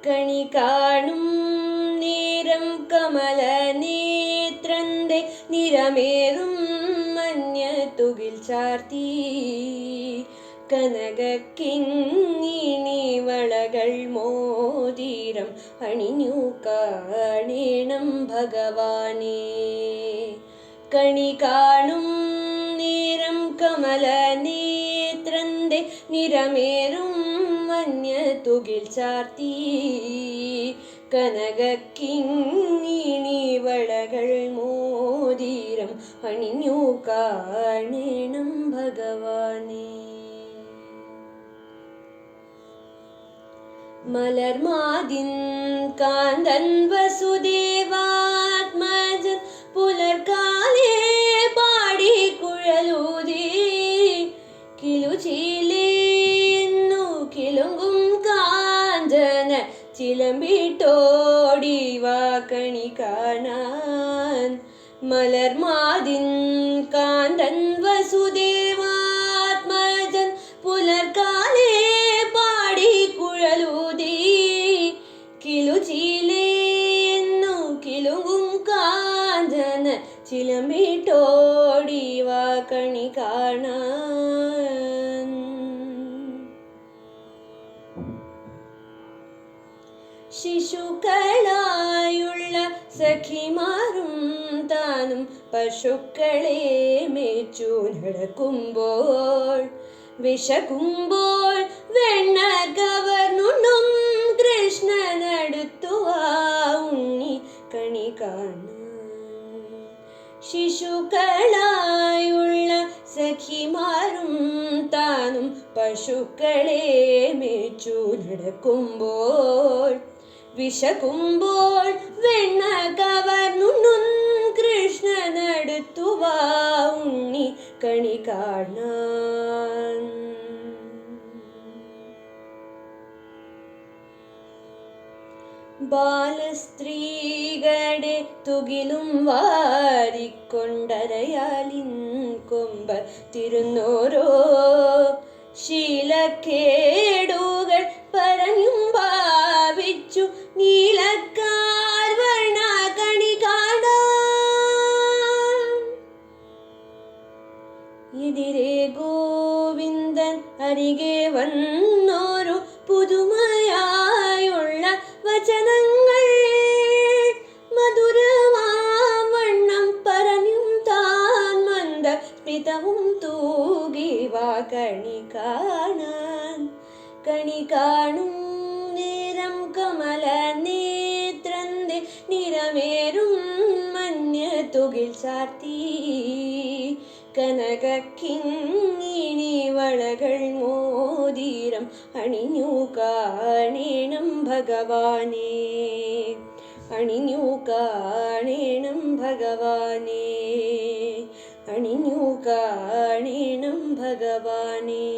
കണി കാണും നേരം കമല നേത്രന്റെ നിറമേറും മഞ്ഞ തുകിൽ ചാർത്തി കനകക്കിങ്ങിണി വളകൾ മോതിരം അണിഞ്ഞു കാണേണം ഭഗവാനേ. കണി കാണും നേരം കമല നേത്രന്റെ നിറമേറും മഞ്ഞ തുകിൽ ചാർത്തി കനകക്കിങ്ങിണി വളകൾ മോതിരം അണിഞ്ഞു കാണേണം ഭഗവാനേ. മലർമാതിൻ കാന്തൻ വസുദേവാത്മജൻ പുലർക്കാലേ പാടി കുഴലൂതി കിലുചിലേന്നു കിലുങ്കും കാഞ്ചന ചിലമ്പിട്ടോടി വാ കണി കാണാൻ. മലർമാതിൻ കാന്തൻ വസുദേവാത്മജൻ പുലർക്കാലേ പാടി കുഴലൂതി കിലുചിലേന്നു കിലുങ്കും കാഞ്ചന ചിലമ്പിട്ടോടി വാ കണി കാണാൻ. ശിശുക്കളായുള്ള സഖിമാരും താനും പശുക്കളെ മേച്ചു നടക്കുമ്പോൾ വിശക്കുമ്പോൾ വെണ്ണ കവർന്നുണ്ണും കൃഷ്ണനടുത്തുവാ ഉണ്ണി കണി കാണാൻ. ശിശുക്കളായുള്ള സഖിമാരും താനും പശുക്കളെ മേച്ചു നടക്കുമ്പോൾ വിശക്കുമ്പോൾ വെണ്ണ കവർന്നുണ്ണും കൃഷ്ണനടുത്തുവാ ഉണ്ണി കണി കാണാൻ. ബാലസ്ത്രീകളുടെ തുകിലും വാരിക്കൊണ്ടരയാലിൻ കൊമ്പ തിരുന്നോരോ ശീലക്കേടുകൾ പറഞ്ഞും ഭാവിച്ചു നീലക്കാർ വർണ്ണ കണി കാണാൻ. എതിരെ ഗോവിന്ദൻ അരികെ വന്നോരു പുതുമയായുള്ള വചനങ്ങൾ മധുരമാവണ്ണം പറഞ്ഞും താൻ മന്ദ സ്മിതവും തൂകി വാ കണി കാണാൻ. കണി കാണും നേരം കമല നേത്രന്റെ നിറമേറും മഞ്ഞ തുകിൽ ചാർത്തി കനകക്കിങ്ങിണി വളകൾ മോതിരം അണിഞ്ഞു കാണേണം ഭഗവാനേ. അണിഞ്ഞു കാണേണം ഭഗവാനേ. അണിഞ്ഞു കാണേണം ഭഗവാനേ.